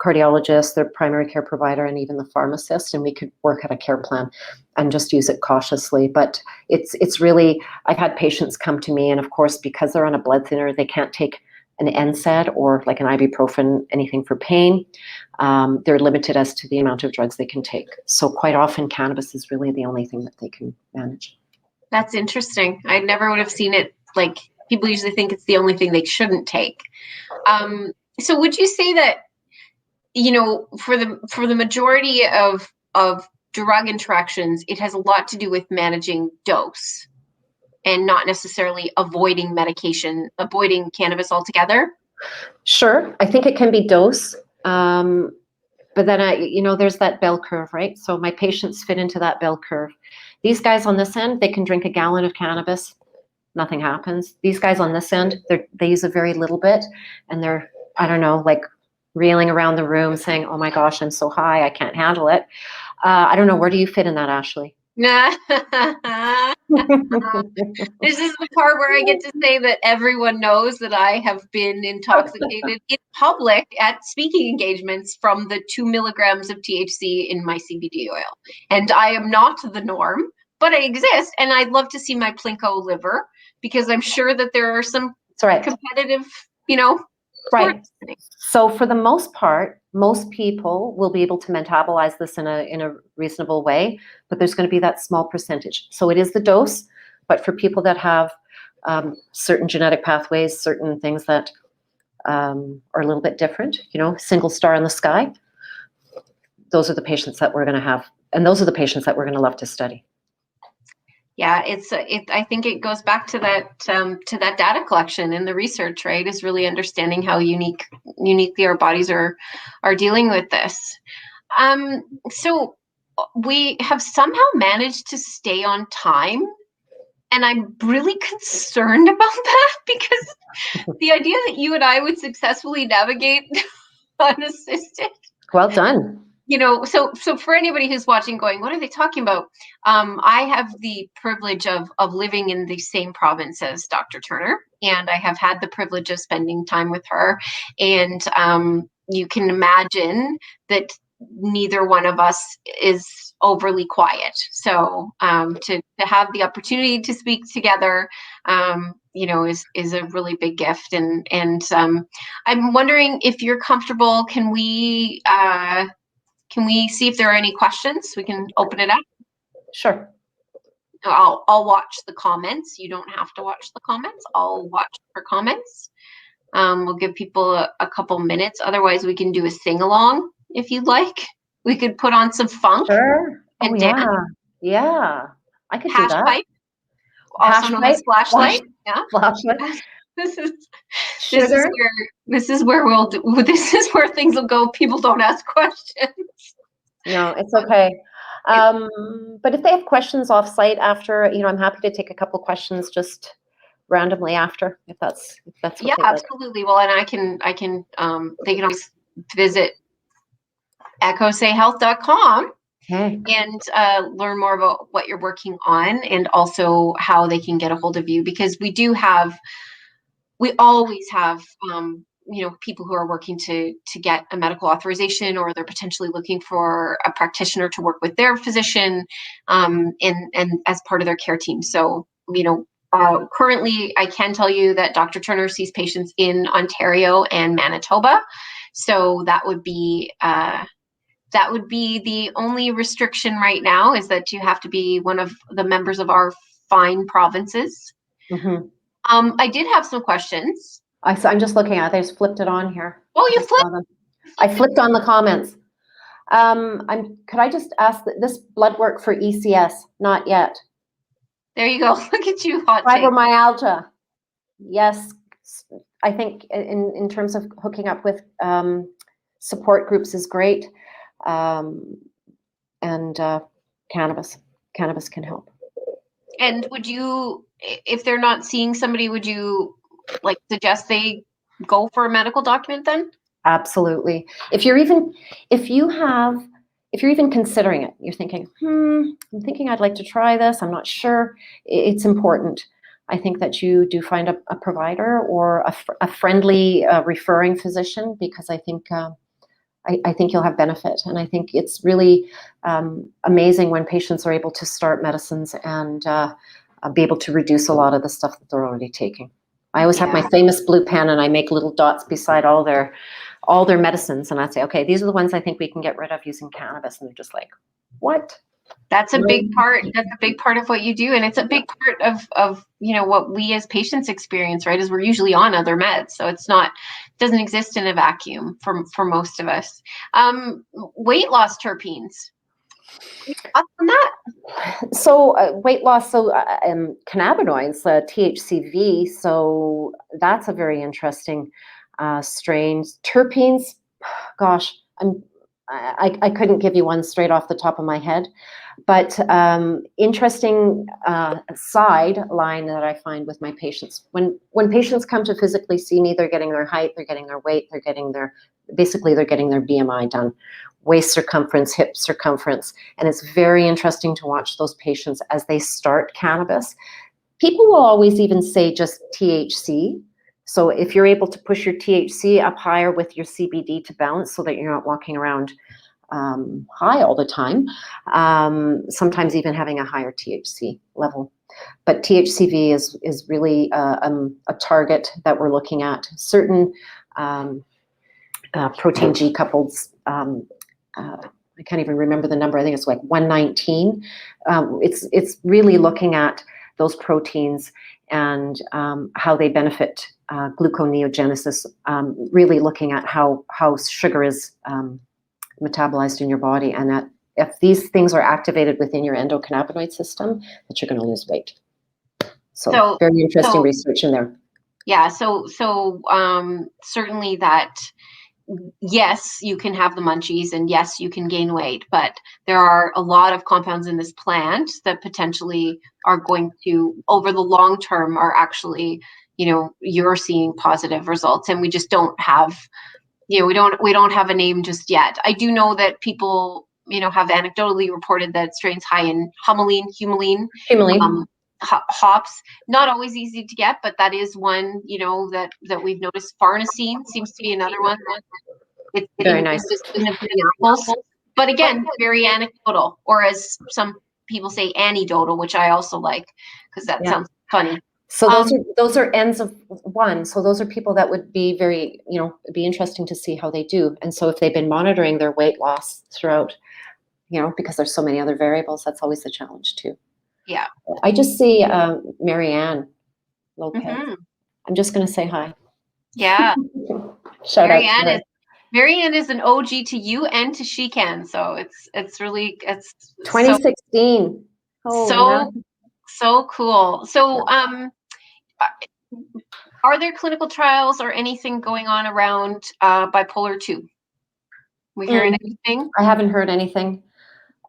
cardiologist, their primary care provider, and even the pharmacist, and we could work out a care plan and just use it cautiously. But it's really, I've had patients come to me, and of course, because they're on a blood thinner, they can't take an NSAID or like an ibuprofen, anything for pain. They're limited as to the amount of drugs they can take. So quite often cannabis is really the only thing that they can manage. That's interesting. I never would have seen it. Like, people usually think it's the only thing they shouldn't take. So would you say that, for the majority of drug interactions, it has a lot to do with managing dose and not necessarily avoiding cannabis altogether? Sure, I think it can be dose. But then there's that bell curve, right? So my patients fit into that bell curve. These guys on this end, they can drink a gallon of cannabis, nothing happens. These guys on this end, they use a very little bit, and they're, I don't know, like reeling around the room saying, oh my gosh, I'm so high, I can't handle it. I don't know, where do you fit in that, Ashley? This is the part where I get to say that everyone knows that I have been intoxicated in public at speaking engagements from the 2 milligrams of THC in my CBD oil. And I am not the norm, but I exist. And I'd love to see my Plinko liver, because I'm sure that there are some competitive, Right. So for the most part, most people will be able to metabolize this in a reasonable way, but there's going to be that small percentage. So it is the dose, but for people that have certain genetic pathways, certain things that are a little bit different, single star in the sky, those are the patients that we're going to have, and those are the patients that we're going to love to study. Yeah, I think it goes back to that data collection and the research, right? Is really understanding how uniquely our bodies are dealing with this. So we have somehow managed to stay on time, and I'm really concerned about that, because the idea that you and I would successfully navigate unassisted. Well done. So for anybody who's watching going, what are they talking about? I have the privilege of living in the same province as Dr. Turner, and I have had the privilege of spending time with her. And you can imagine that neither one of us is overly quiet. So to have the opportunity to speak together, is a really big gift. And I'm wondering if you're comfortable. Can we see if there are any questions? We can open it up. Sure. I'll watch the comments. You don't have to watch the comments. I'll watch for comments. We'll give people a couple minutes. Otherwise, we can do a sing along if you'd like. We could put on some funk. Sure. And dance. Yeah. I could Hash do that. pipe, also known as flashlight. Yeah. Flashlight. This is where things will go. People don't ask questions. No, it's okay. But if they have questions off-site after, I'm happy to take a couple questions just randomly after, if that's what yeah, absolutely. Like. Well, and I can they can always visit ekosihealth.com and learn more about what you're working on, and also how they can get a hold of you, because we do have we always have, people who are working to get a medical authorization, or they're potentially looking for a practitioner to work with their physician, and as part of their care team. So, currently, I can tell you that Dr. Turner sees patients in Ontario and Manitoba. So that would be the only restriction right now, is that you have to be one of the members of our fine provinces. Mm-hmm. I did have some questions. I'm just looking at it. They just flipped it on here. Oh, you I saw them. I flipped on the comments. Could I just ask that this blood work for ECS? Not yet. There you go. Look at you, hot take. Fibromyalgia. Yes. I think in terms of hooking up with support groups is great. And cannabis can help. And would you, if they're not seeing somebody, would you suggest they go for a medical document then? Absolutely. If you're even considering it, you're thinking, I'm thinking I'd like to try this, I'm not sure, it's important. I think that you do find a provider or a friendly referring physician, because I think you'll have benefit. And I think it's really amazing when patients are able to start medicines and be able to reduce a lot of the stuff that they're already taking. I always have my famous blue pen, and I make little dots beside all their medicines, and I say, okay, these are the ones I think we can get rid of using cannabis. And they're just like, what? That's a big part. That's a big part of what you do. And it's a big part of what we as patients experience, right? Is we're usually on other meds. So it doesn't exist in a vacuum for most of us. Weight loss terpenes. On that? So weight loss, cannabinoids, THCV. So that's a very interesting strain. Terpenes, gosh, I couldn't give you one straight off the top of my head, but interesting sideline that I find with my patients. When patients come to physically see me, they're getting their height, they're getting their weight, they're getting their BMI done, waist circumference, hip circumference, and it's very interesting to watch those patients as they start cannabis. People will always even say just THC. So if you're able to push your THC up higher with your CBD to balance, so that you're not walking around high all the time, sometimes even having a higher THC level. But THCV is really a target that we're looking at. Certain protein G coupled, I can't even remember the number, I think it's like 119. It's really looking at those proteins and how they benefit gluconeogenesis, really looking at how sugar is metabolized in your body, and that if these things are activated within your endocannabinoid system, that you're going to lose weight. So very interesting research in there. Yeah, so certainly that, yes, you can have the munchies, and yes, you can gain weight, but there are a lot of compounds in this plant that potentially are going to, over the long term, are actually, you're seeing positive results, and we just don't have, we don't have a name just yet. I do know that people, have anecdotally reported that strains high in humulene. Hops, not always easy to get, but that is one, that we've noticed. Farnesene seems to be another one. It's very nice. In the apples, but again, very anecdotal, or as some people say, anecdotal, which I also like, because that sounds funny. So those are ends of one. So those are people that would be very, it'd be interesting to see how they do. And so if they've been monitoring their weight loss throughout, because there's so many other variables, that's always the challenge too. Yeah. I just see Marianne Lopez. Mm-hmm. I'm just going to say hi. Yeah. Shout out to her. Marianne is an OG to you and to SheCan, so it's really 2016. So cool. So are there clinical trials or anything going on around bipolar 2? We hearing anything? I haven't heard anything.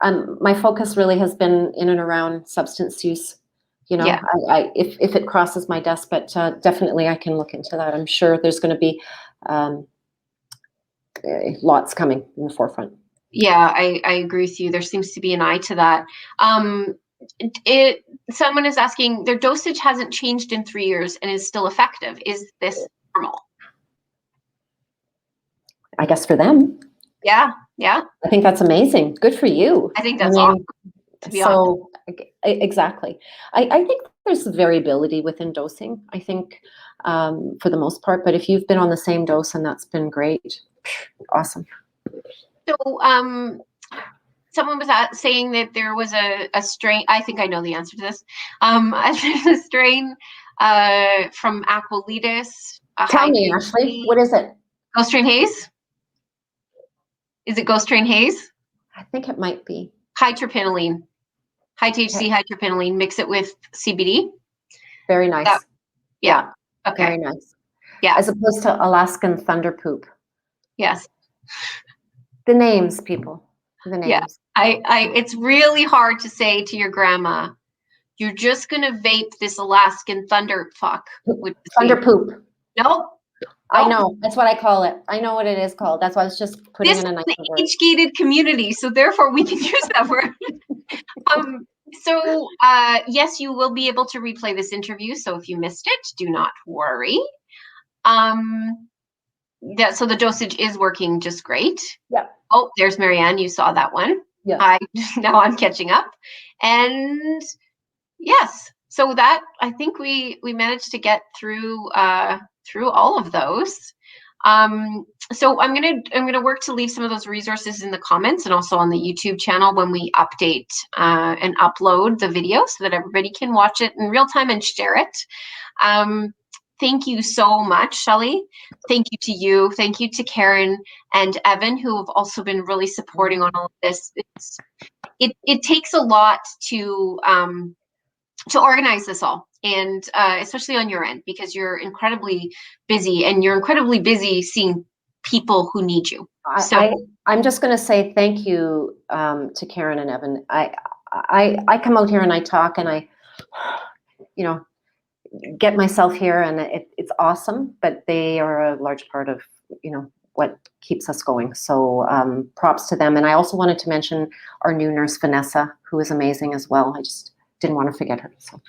My focus really has been in and around substance use. If it crosses my desk, but definitely I can look into that. I'm sure there's going to be lots coming in the forefront. Yeah, I agree with you. There seems to be an eye to that. Someone is asking, their dosage hasn't changed in 3 years and is still effective. Is this normal? I guess for them. Yeah, yeah. I think that's amazing. Good for you. I think that's awesome, to be honest. So exactly. I think there's variability within dosing, I think, for the most part. But if you've been on the same dose and that's been great, awesome. So someone was saying that there was a strain. I think I know the answer to this. A strain from Aquilitis. Tell me, Ashley, what is it? Ghost Train Haze? Is it Ghost Train Haze? I think it might be. High terpinolene. High THC, high terpinolene. Mix it with CBD. Very nice. Yeah. Okay. Very nice. Yeah. As opposed to Alaskan thunder poop. Yes. The names, people. The names. Yeah. It's really hard to say to your grandma, you're just gonna vape this Alaskan thunder fuck. Thunder poop. Nope. I know. That's what I call it. I know what it is called. That's why I was just putting This in a nice word. This is an age-gated community, so therefore we can use that word. So yes, you will be able to replay this interview. So if you missed it, do not worry. Yeah, so the dosage is working just great. Yeah. Oh, there's Marianne. You saw that one. Yeah. Now I'm catching up. And yes, so that I think we managed to get through all of those. So I'm gonna work to leave some of those resources in the comments and also on the YouTube channel when we update and upload the video so that everybody can watch it in real time and share it. Thank you so much, Shelley. Thank you to you. Thank you to Karen and Evan, who have also been really supporting on all of this. It takes a lot to organize this all, and especially on your end, because you're incredibly busy, and you're incredibly busy seeing people who need you. So I'm just going to say thank you to Karen and Evan. I come out here and I talk and I, get myself here, and it's awesome. But they are a large part of what keeps us going. So props to them. And I also wanted to mention our new nurse Vanessa, who is amazing as well. I just didn't want to forget her. So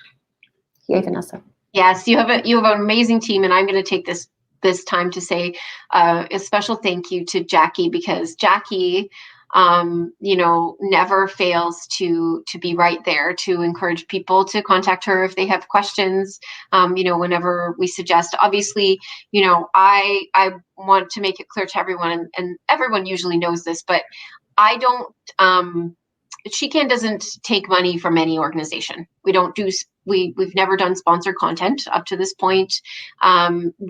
yay, Vanessa. Yes, you have an amazing team, and I'm going to take this time to say a special thank you to Jackie, because Jackie never fails to be right there to encourage people to contact her if they have questions. Whenever we suggest, obviously, I want to make it clear to everyone, and everyone usually knows this, but I don't SheCan doesn't take money from any organization. We've never done sponsored content up to this point.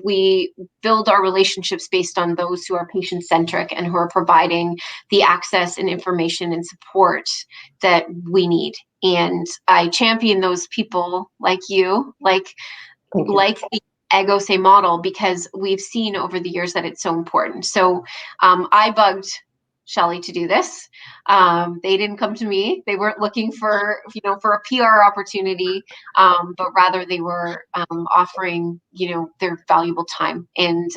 We build our relationships based on those who are patient-centric and who are providing the access and information and support that we need. And I champion those people like you, like the Ekosi model, because we've seen over the years that it's so important. So I bugged Shelley to do this. They didn't come to me. They weren't looking for a PR opportunity, but rather they were offering their valuable time. And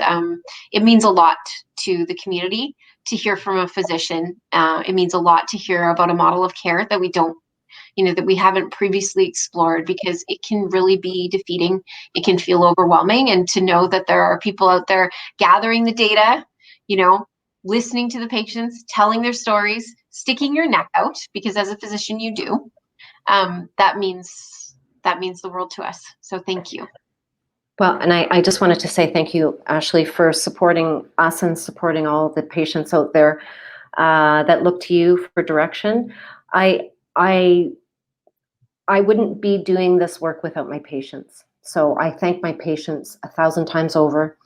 it means a lot to the community to hear from a physician. It means a lot to hear about a model of care that we don't that we haven't previously explored, because it can really be defeating. It can feel overwhelming, and to know that there are people out there gathering the data, listening to the patients, telling their stories, sticking your neck out, because as a physician you do, that means the world to us. So thank you. Well, and I just wanted to say thank you, Ashley, for supporting us and supporting all the patients out there that look to you for direction. I wouldn't be doing this work without my patients. So I thank my patients 1,000 times over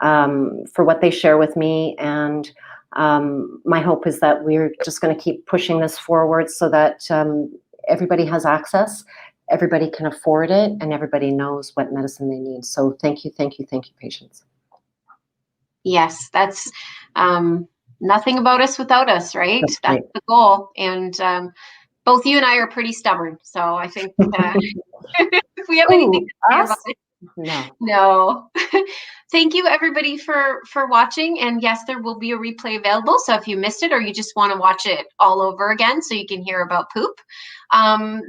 for what they share with me. And my hope is that we're just going to keep pushing this forward so that everybody has access, everybody can afford it, and everybody knows what medicine they need. So thank you, patients. Yes, that's nothing about us without us, right? That's the goal. And both you and I are pretty stubborn. So I think if we have anything to say about it, no. Thank you everybody for watching. And yes, there will be a replay available. So if you missed it or you just want to watch it all over again so you can hear about poop,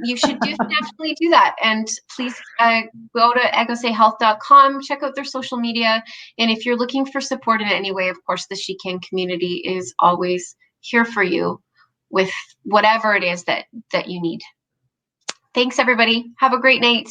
you should definitely do that. And please go to ekosihealth.com, check out their social media. And if you're looking for support in any way, of course, the She Can community is always here for you with whatever it is that you need. Thanks everybody. Have a great night.